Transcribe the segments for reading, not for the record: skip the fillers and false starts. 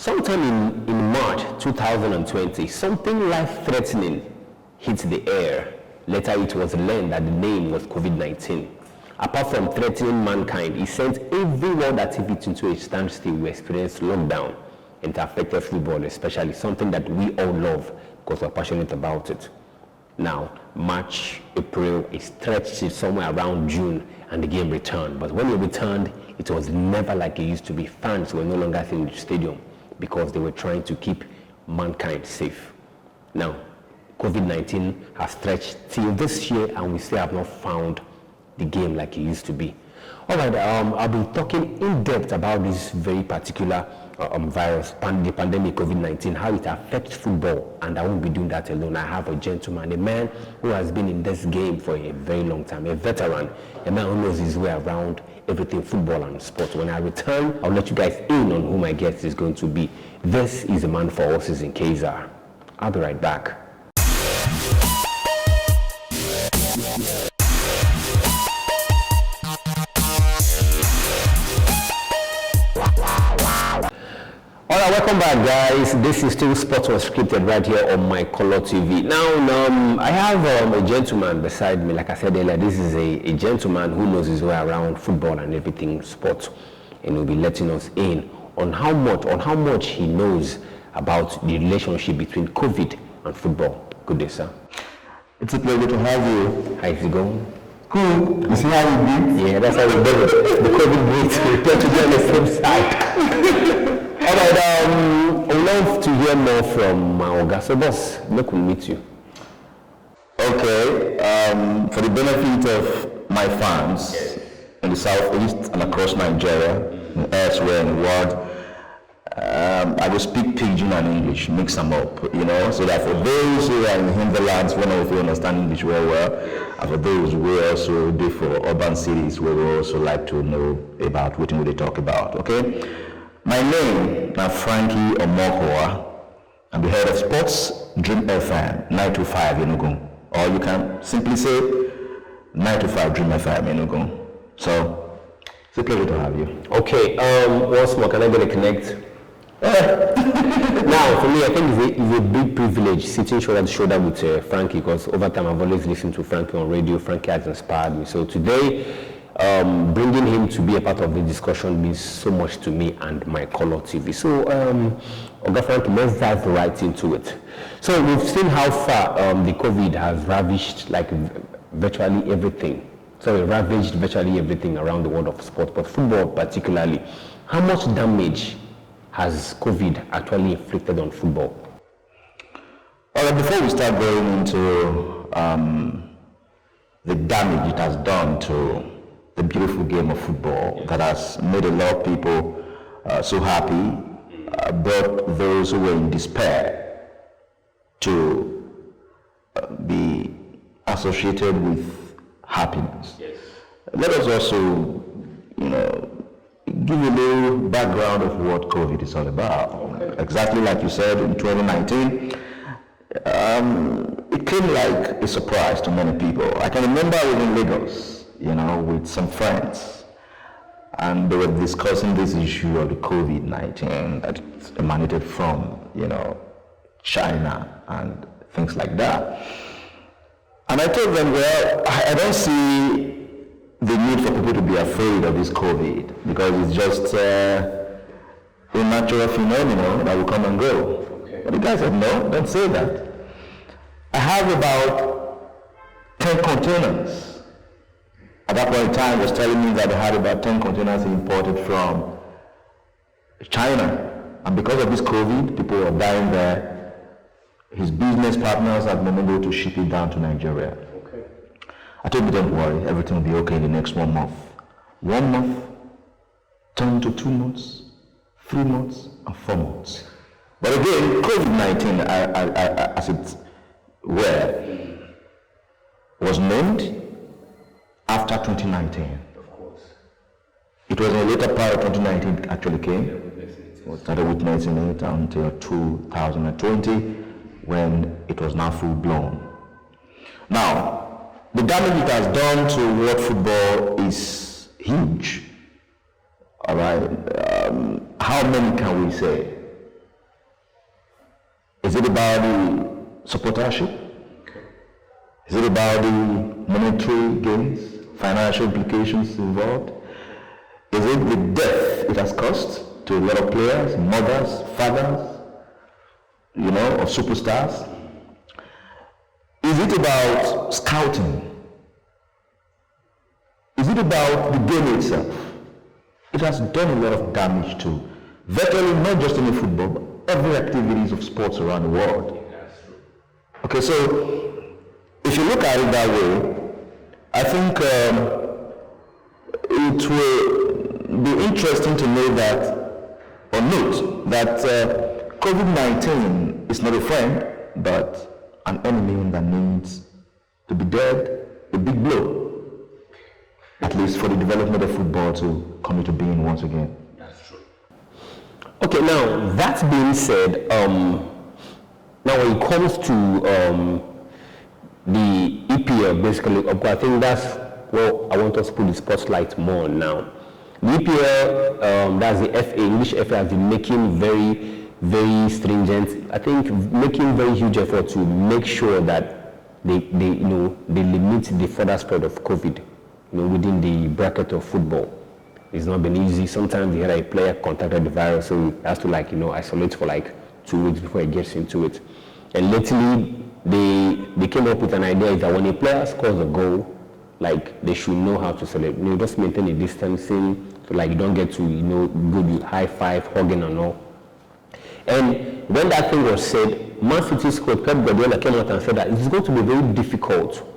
Sometime in March 2020, something life-threatening hit the air. Later, it was learned that the name was COVID-19. Apart from threatening mankind, it sent every world activity into a standstill. We experienced lockdown, and it affected football, especially something that we all love because we're passionate about it. Now, March, April, it stretched to somewhere around June, and the game returned. But when it returned, it was never like it used to be. Fans were no longer in the stadium because they were trying to keep mankind safe. Now, COVID-19 has stretched till this year, and we still have not found the game like it used to be. All right, I'll be talking in depth about this very particular virus, the pandemic COVID-19, how it affects football, and I won't be doing that alone. I have a gentleman, a man who has been in this game for a very long time, a veteran, a man who knows his way around everything football and sports. When I return, I'll let you guys in on who my guest is going to be. This is a man for horses in Kaiser. I'll be right back. Alright, welcome back, guys. This is still Sports Unscripted right here on Mycolortv. Now, I have a gentleman beside me. Like I said earlier, this is a gentleman who knows his way around football and everything sports, and he'll be letting us in on how much he knows about the relationship between COVID and football. Good day, sir. It's a pleasure to have you. How is it going? Cool. You see how we beat? Yeah, that's how we do it. The COVID beats, we try to be on the same side. All right, I'd love to hear more from my Oga. So, boss, look, we'll meet you. Okay, for the benefit of my fans in the southeast and across Nigeria and elsewhere in the world, I will speak Pidgin and English, mix them up, so that for those who are in the hinterlands, one of you understand English very well, and for those who also do for urban cities, where we also like to know about what they talk about, okay? My name is Frankie Mycolortv. I'm the head of sports, Dream FM 925 Enugu. Or you can simply say 925 Dream FM Enugu. So, it's a pleasure to have you. Okay, once more, can I get a connect? Now, for me, I think it's a big privilege sitting shoulder to shoulder with Frankie, because over time I've always listened to Frankie on radio. Frankie has inspired me. So today, bringing him to be a part of the discussion means so much to me and Mycolortv. So, Oga Frankie, let's dive right into it. So we've seen how far the COVID has ravaged virtually everything. So it ravaged virtually everything around the world of sport, but football particularly. How much damage has COVID actually inflicted on football? All right, before we start going into the damage it has done to the beautiful game of football that has made a lot of people so happy, brought those who were in despair to be associated with happiness. Yes. Let us also, give a little background of what COVID is all about. Okay. Exactly like you said, in 2019, it came like a surprise to many people. I can remember I was in Lagos, with some friends, and they were discussing this issue of the COVID-19 that emanated from, China and things like that. And I told them, well, I don't see the need for people to be afraid of this COVID, because it's just a natural phenomenon that will come and go. Okay. But the guy said, no, don't say that. I have about 10 containers. At that point in time, he was telling me that they had about 10 containers imported from China. And because of this COVID, people were dying there. His business partners have been able to ship it down to Nigeria. Okay. I told him, don't worry, everything will be okay in the next 1 month. 1 month turned to 2 months, 3 months, and 4 months. But again, COVID-19, as it were, was named after 2019. Of course. It was in the later part of 2019 it actually came. We started witnessing it until 2020, when it was now full blown. Now, the damage it has done to world football is huge. All right. How many can we say? Is it about the supportership? Is it about the monetary gains, financial implications involved? Is it the death it has cost to a lot of players, mothers, fathers, of superstars? Is it about scouting? Is it about the game itself? It has done a lot of damage to virtually not just in football, but every activities of sports around the world. Okay, so if you look at it that way, I think it will be interesting to know that, or note that COVID-19 is not a friend, but an enemy that needs to be dealt a big blow, at least for the development of football to come into being once again. That's true. Okay, now that being said, now when it comes to the EPL, basically, I think that's what I want us to put the spotlight more on now. The EPL, that's the FA, English FA, has been making very, very stringent, I think making very huge effort to make sure that they limit the further spread of COVID, within the bracket of football. It's not been easy. Sometimes you hear a player contacted the virus, so he has to isolate for 2 weeks before he gets into it. And lately, they came up with an idea that when a player scores a goal, they should know how to celebrate. Just maintain a distancing, so you don't get to go to high five, hugging and all. And when that thing was said, Man City's coach Pep Guardiola came out and said that it's going to be very difficult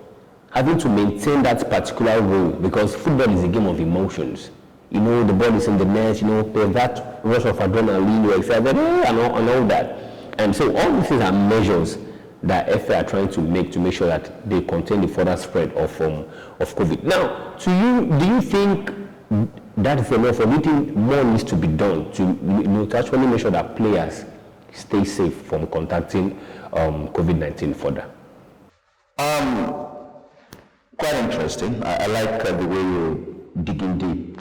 having to maintain that particular role, because football is a game of emotions. The ball is in the net, there's that rush of adrenaline, you're excited, and all that. And so all these things are measures that FA are trying to make sure that they contain the further spread of COVID. Now, to you, do you think that is enough, or do you think more needs to be done to actually make sure that players stay safe from contacting COVID-19 further? Quite interesting. I like the way you digging deep,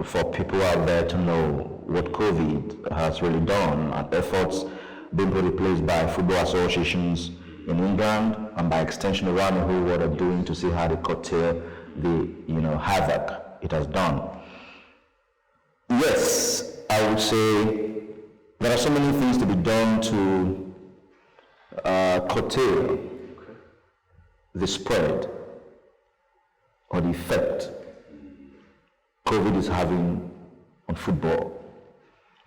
for people out there to know what COVID has really done, and efforts being put in place by football associations in England and by extension around the whole world are doing to see how they curtail the havoc it has done. Yes, I would say there are so many things to be done to curtail the spread or the effect COVID is having on football.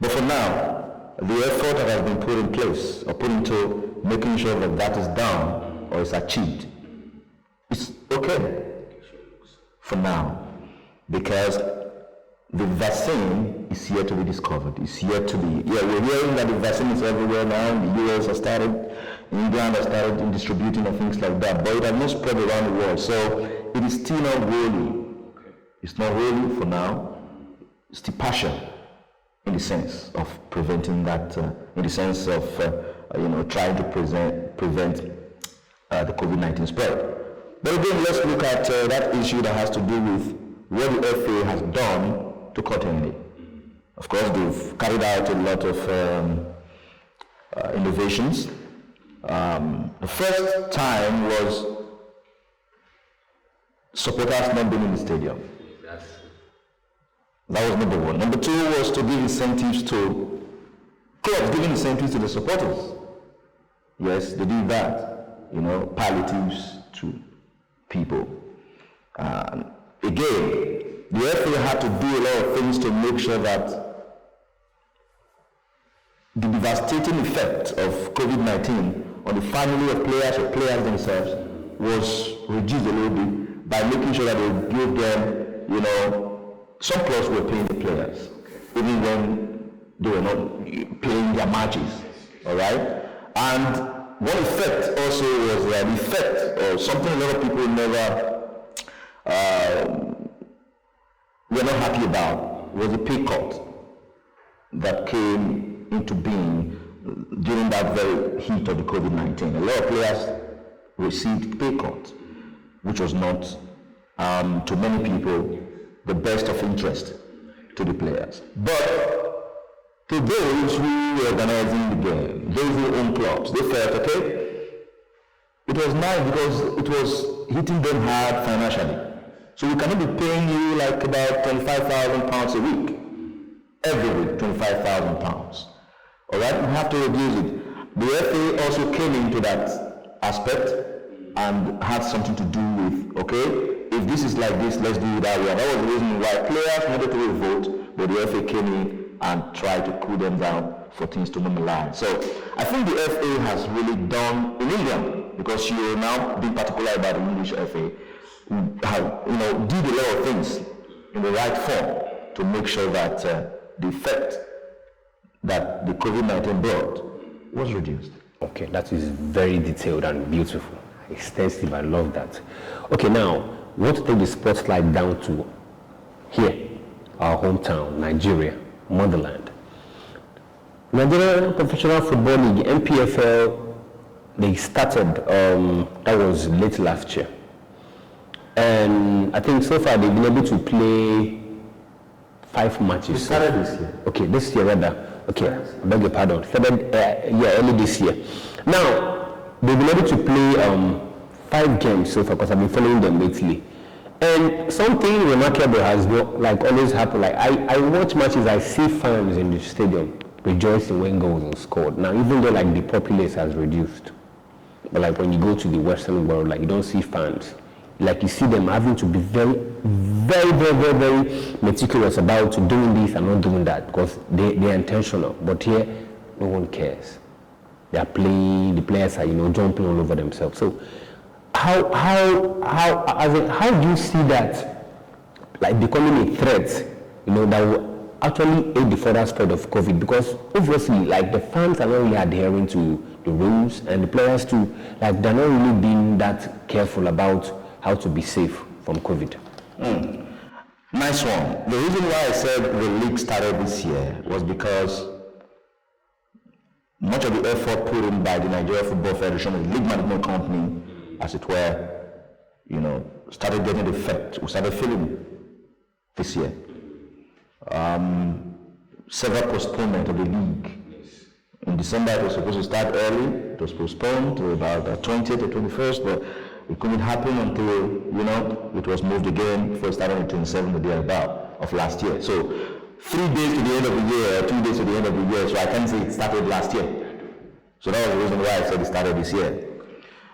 But for now, the effort that has been put in place or put into making sure that that is done or is achieved, it's okay for now, because the vaccine is yet to be discovered. It's yet to be, we're hearing that the vaccine is everywhere now. The US has started, England has started distributing and things like that, but it has not spread around the world. So it is still not really. It's not really for now. It's still partial in the sense of preventing that, in the sense of trying to prevent the COVID-19 spread. But again, let's look at that issue that has to do with what the FA has done to contain it. Of course, they've carried out a lot of innovations. The first time was supporters not being in the stadium. That was number one. Number two was to give incentives to clubs, giving incentives to the supporters. Yes, they did that. Palliatives to people. Again, the FA had to do a lot of things to make sure that the devastating effect of COVID-19 on the family of players or players themselves was reduced a little bit by making sure that they gave them, some clubs were paying the players, even when they were not playing their matches, all right? And one effect also was the effect, or something a lot of people never were not happy about, was the pay cut that came into being during that very heat of the COVID-19. A lot of players received pay cut, which was not, to many people, the best of interest to the players. But to those who were organizing the game, those who own clubs, they felt, okay, it was nice because it was hitting them hard financially. So we cannot be paying you like about £25,000 a week. Every week, £25,000. All right, we have to reduce it. The FA also came into that aspect and had something to do with, okay, if this is like this, let's do it that way. And that was the reason why players wanted to vote, but the FA came in and tried to cool them down for things to normalize. So I think the FA has really done in England, because you are now being particular about the English FA, have, did a lot of things in the right form to make sure that the effect that the COVID-19 brought was reduced. Okay, that is very detailed and beautiful, extensive. I love that. Okay, now we want to take the spotlight down to here, our hometown, Nigeria, motherland. Nigeria Professional Football League, NPFL, they started, that was late last year. And I think so far they've been able to play 5 matches. It started this year. Okay, this year rather. Okay, I beg your pardon. Early this year. Now, they've been able to play 5 games so far, because I've been following them lately. And something remarkable has always happened. Like I watch matches, I see fans in the stadium rejoicing when goals are scored. Now, even though the populace has reduced, but when you go to the Western world, you don't see fans. You see them having to be very, very, very, very, very meticulous about doing this and not doing that, because they're intentional. But here, no one cares. They are playing. The players are, jumping all over themselves. So, how do you see that, becoming a threat, that will actually aid the further spread of COVID? Because obviously, the fans are not really adhering to the rules, and the players too, they're not really being that careful about how to be safe from COVID. Nice one. The reason why I said the league started this year was because much of the effort put in by the Nigeria Football Federation, the league management company, as it were, started getting the effect. We started feeling this year. Several postponement of the league. In December, it was supposed to start early. It was postponed to about the 20th or 21st, but it couldn't happen until, it was moved again before it started on the 27th, the day about of last year. So 3 days to the end of the year, 2 days to the end of the year, so I can't say it started last year. So that was the reason why I said it started this year.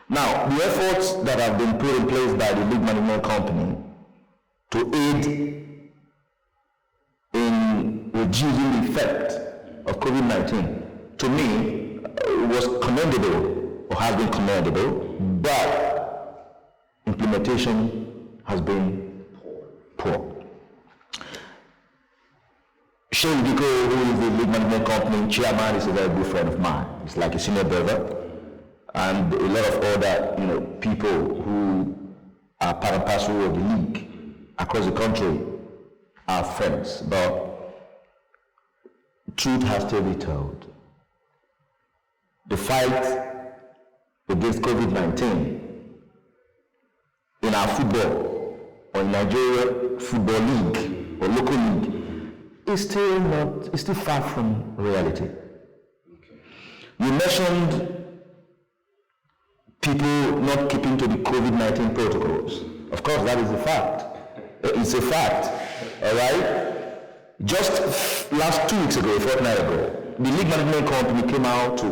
Now, the efforts that have been put in place by the league management company to aid in reducing the effect of COVID-19, to me, was commendable, or has been commendable, but implementation has been poor. Shane Diko, who is the league management company chairman, is a very good friend of mine. He's like a senior brother, and a lot of other people who are part and parcel of the league across the country are friends. But truth has to be told. The fight against COVID-19 in our football, or in Nigeria Football League or local league, is still far from reality. You mentioned people not keeping to the COVID-19 protocols. Of course, that is a fact. It's a fact, all right? Just last 2 weeks ago, a fortnight ago, the league management company came out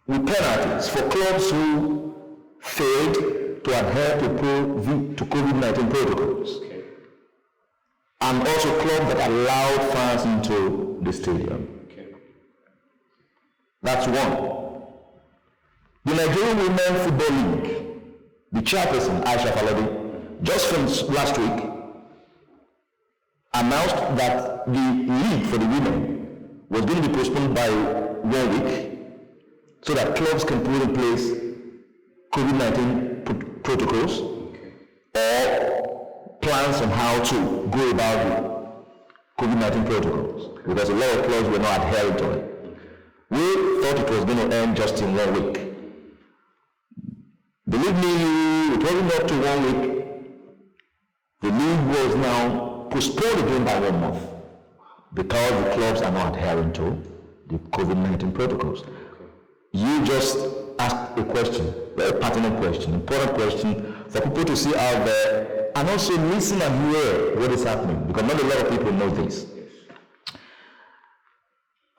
with penalties for clubs who failed to adhere to COVID-19 protocols. Okay. And also clubs that allowed fans into the stadium. Okay. That's one. The Nigerian Women Football League, the chairperson, Aisha Falodi, just from last week, announced that the league for the women was going to be postponed by 1 week so that clubs can put in place COVID-19 protocols or plans on how to go about the COVID-19 protocols, because a lot of clubs were not adhering to it. We thought it was going to end just in 1 week. Believe me, it wasn't up to 1 week. The league was now postponed again by 1 month. because the clubs are not adhering to the COVID-19 protocols. You just ask a question, very pertinent question, important question for people to see out there and also listen and hear what is happening, because not a lot of people know this.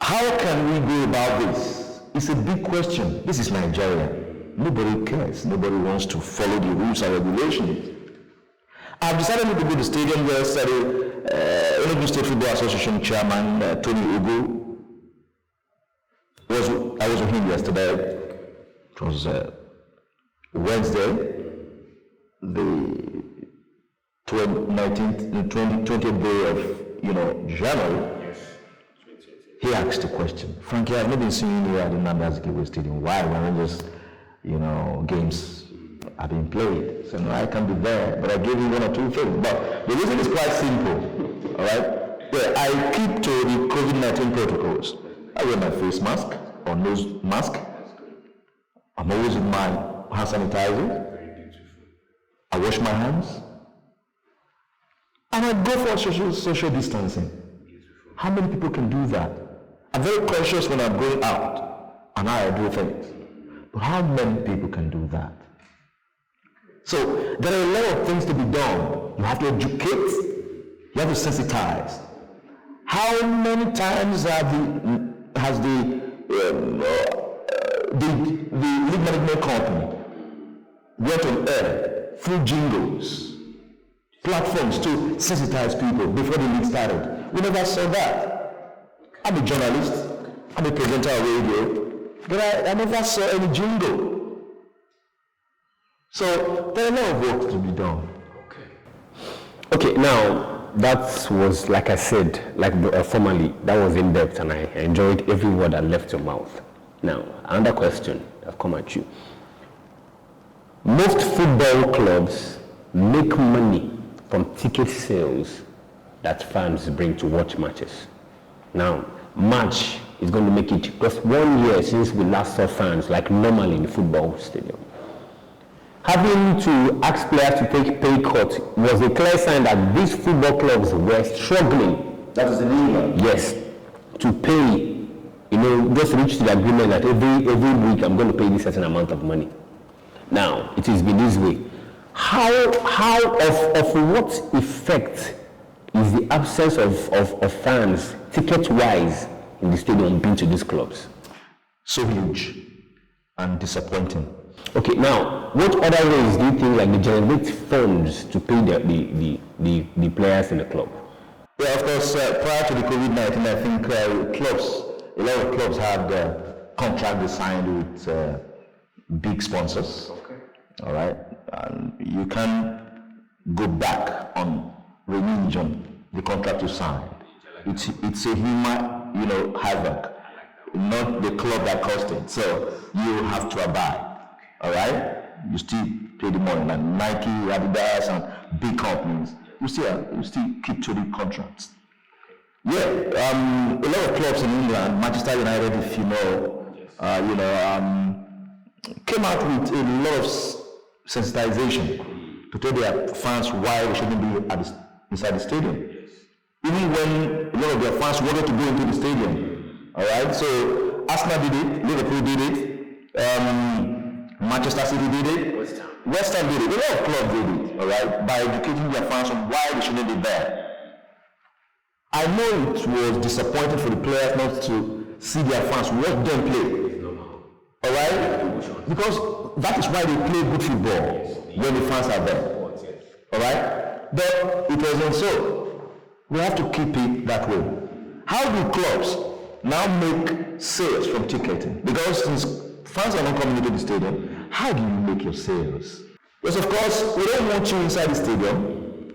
How can we go about this? It's a big question. This is Nigeria. Nobody cares. Nobody wants to follow the rules and regulations. I've decided not to go to the stadium yesterday. Enugu State Football Association Chairman Tony Ugu, I was with him yesterday. It was Wednesday, the 20th day of January. He asked a question. Frankie, I've not been seeing you at the Nnamdi Azikiwe Stadium. Why? When just games are being played. So no, I can be there, but I gave you one or two things. But the reason is quite simple. All right? Yeah, I keep to the COVID-19 protocols. I wear my face mask or nose mask. I'm always with my hand sanitizer. I wash my hands. And I go for social distancing. How many people can do that? I'm very cautious when I'm going out and I do things. But how many people can do that? So there are a lot of things to be done. You have to educate. You have to sensitize. How many times has the league management company went on air through jingles, platforms to sensitize people before the league started? We never saw that. I'm a journalist. I'm a presenter of radio. But I never saw any jingle. So there are a lot of work to be done. Okay, now that was, like I said, formally, that was in depth, and I enjoyed every word that left your mouth. Now, another question I've come at you. Most football clubs make money from ticket sales that fans bring to watch matches. Now, March is going to make it just 1 year since we last saw fans like normally in the football stadium. Having to ask players to take pay cut was a clear sign that these football clubs were struggling. That is in England? Yes, to pay, just reach the agreement that every week I'm going to pay this certain amount of money. Now, it has been this way. How of what effect is the absence of fans, ticket-wise, in the stadium being to these clubs? So huge and disappointing. Okay, now, what other ways do you think they generate funds to pay the players in the club? Yeah, of course, prior to the COVID-19, I think a lot of clubs had contracts signed with big sponsors. Okay. All right, and you can go back on renewing the contract you signed. It's a human, havoc, not the club that cost it. So you have to abide. All right, you still pay the money, like Nike, Adidas, and big companies. You still keep to the contracts. Yeah, a lot of clubs in England, Manchester United, if you know, came out with a lot of sensitization to tell their fans why they shouldn't be inside the stadium. Even when a lot of their fans wanted to go into the stadium. All right, so Arsenal did it, Liverpool did it, Manchester City did it, West Ham did it, a lot of clubs did it, all right, by educating their fans on why they shouldn't be there. I know it was disappointing for the players not to see their fans watch them play, all right, because that is why they play good football, when the fans are there, all right, but it wasn't so. We have to keep it that way. How do clubs now make sales from ticketing? Because since fans are not coming into the stadium, how do you make your sales? Because of course, we don't want you inside the stadium,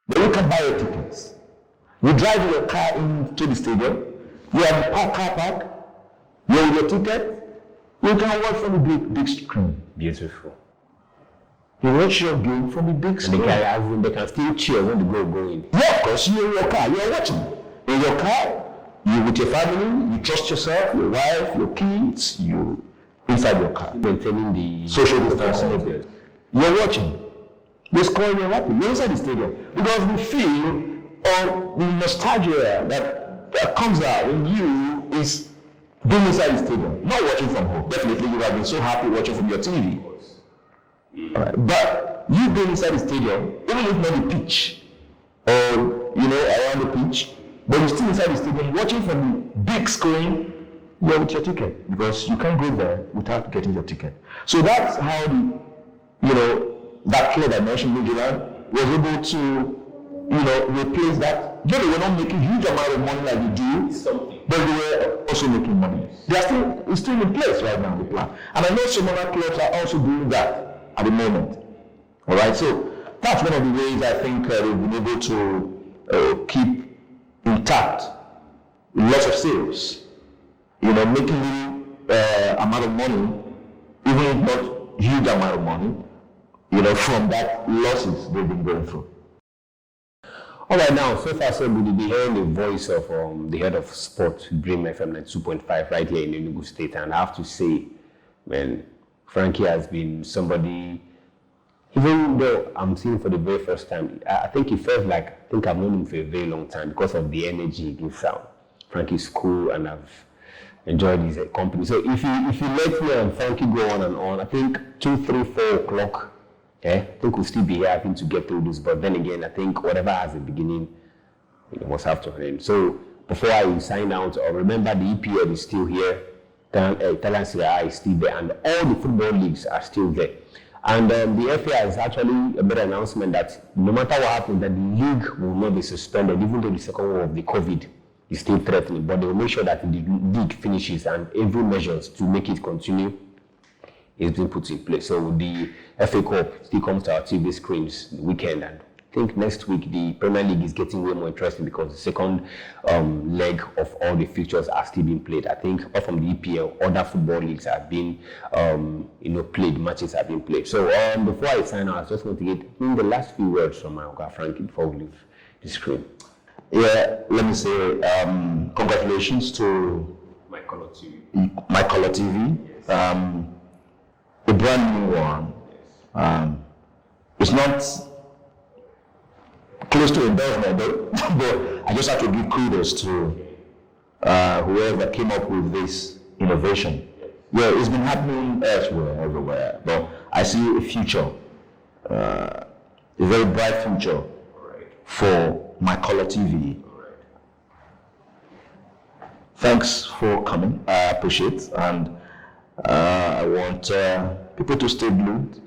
but you can buy your tickets. You drive your car into the stadium, you have a car park, you have your ticket, you can watch from the big screen. Beautiful. You watch your game from the big screen. They can still cheer when the goal go in. Yeah, of course, you're in your car, you're watching. In your car, you with your family, you trust yourself, your wife, your kids, you inside your car. Maintaining the social distancing. You're watching. They're scoring, you're happy. You're inside the stadium. Because we feel the nostalgia that that comes out in you is being inside the stadium, not watching from home. Definitely, you have been so happy watching from your TV. Right. But you being inside the stadium, even if not the pitch, or around the pitch, but you're still inside the stadium watching from the big screen, you're with your ticket, because you can't go there without getting your ticket. So that's how that club I mentioned, Midland, was able to replace that. They were not making huge amount of money like we do, but they were also making money. It's still in place right now, the plan. And I know some other clubs are also doing that at the moment. All right, so that's one of the ways I think they've been able to keep intact lots of sales. Making little amount of money, even if not huge amount of money, from that losses they've been going through. All right, now, so far so good. You'll be hearing the voice of the head of sport, Dream FM 2.5, right here in Enugu State. And I have to say, man, Frankie has been somebody, even though I'm seeing him for the very first time, I think he felt like, I've known him for a very long time because of the energy he gives out. Frankie's cool, and I've enjoyed his company. So if you let me and Frankie go on and on, I think 2, 3, 4 o'clock, I think we'll still be here having to get through this. But then again, I think whatever has a beginning, must have to end. So before I sign out, remember the EPL is still here, Italian Serie A is still there, and all the football leagues are still there. And the FA has actually made an announcement that no matter what happens, that the league will not be suspended, even though the second wave of the COVID is still threatening. But they will make sure that the league finishes, and every measures to make it continue is being put in place. So the FA Cup still comes to our TV screens the weekend, and I think next week the Premier League is getting way more interesting because the second leg of all the fixtures are still being played. I think apart from the EPL, other football leagues have been played, matches have been played. So before I sign out, I just want to get the last few words from my Uncle Frankie before we leave the screen. Yeah, let me say congratulations to Mycolortv. Yes. A brand new one. It's not close to endorsement, but I just have to give kudos to whoever came up with this innovation. Yeah, it's been happening everywhere, but I see a future, a very bright future for Mycolortv. Thanks for coming. I appreciate, and I want people to stay glued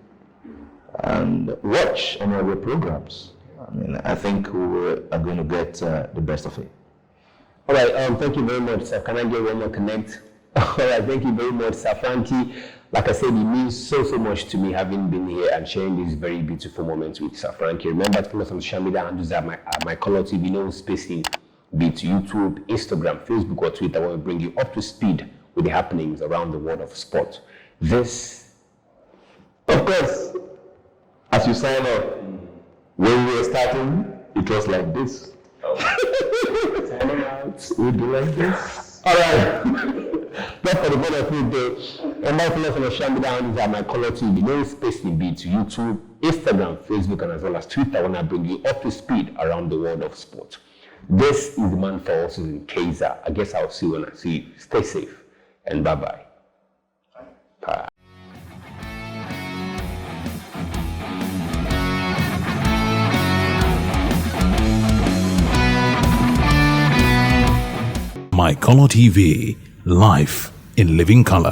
and watch any of your programs. I think we are going to get the best of it. All right, thank you very much, sir. Can I get one more connect? All right, thank you very much, Sir Frankie. Like I said, it means so much to me having been here and sharing these very beautiful moments with Sir Frankie. Remember to follow us on social media handles at Mycolortv, no spacing, be it YouTube, Instagram, Facebook, or Twitter, where we bring you up to speed with the happenings around the world of sport. This, of course, as you sign off, when we were starting, it was like this. Signing out, we do like this. All right. That's for the benefit day. Remember to follow us on social media handles at Mycolortv, no spacing, be it YouTube, Instagram, Facebook, and as well as Twitter, when I bring you up to speed around the world of sport. This is the man for us in Kaiser. I guess I'll see you when I see you. Stay safe and bye-bye. Bye. Mycolortv, life in living color.